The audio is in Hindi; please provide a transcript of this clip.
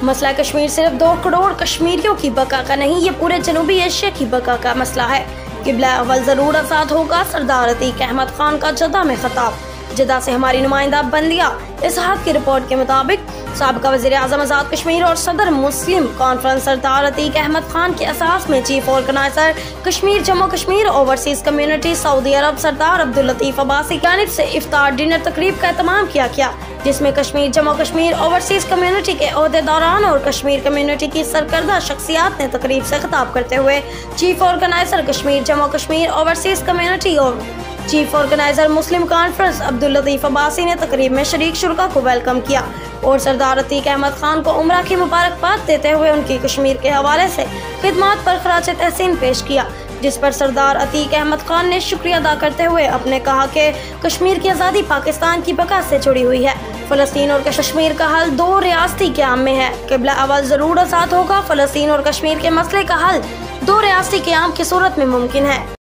मसला कश्मीर सिर्फ 2 करोड़ कश्मीरियों की बका का नहीं, ये पूरे जनूबी एशिया की बका का मसला है। किबला अव्वल जरूर आजाद होगा, सरदार अतीक अहमद खान का जद्दा में खिताब। जद्दा से हमारी नुमाइंदा बंदिया इसहाक की रिपोर्ट के मुताबिक साबिका वज़ीर आज़म आज़ाद कश्मीर और सदर मुस्लिम कॉन्फ्रेंस सरदार अतीक अहमद खान के असास में chief organiser Kashmir Jammu Kashmir overseas community Saudi Arab Sardar Abdul Latif Abbasi की जानिब से इफ्तार डिनर तकरीब का एहतमाम किया गया, जिसमें कश्मीर जम्मू कश्मीर ओवरसीज कम्युनिटी के ओहदेदारान और कश्मीर कम्युनिटी की सरकर्दा शख्सियात ने तकरीब से खिताब करते हुए chief organiser Kashmir Jammu Kashmir overseas community और चीफ ऑर्गेनाइजर मुस्लिम कॉन्फ्रेंस अब्दुल लतीफ अब्बासी ने तकरीब में शरीक शुरका को वेलकम किया और सरदार अतीक अहमद खान को उम्रा की मुबारकबाद देते हुए उनकी कश्मीर के हवाले से खिदमात पर खराज तहसीन पेश किया, जिस पर सरदार अतीक अहमद खान ने शुक्रिया अदा करते हुए अपने कहा कि कश्मीर की आज़ादी पाकिस्तान की बका से जुड़ी हुई है। फ़लस्तीन और कश्मीर का हल 2 रियासती क़याम में है। किबला अव्वल ज़रूर आज़ाद होगा, फ़लस्तीन और कश्मीर के मसले का हल 2 रियासती क़याम की सूरत में मुमकिन है।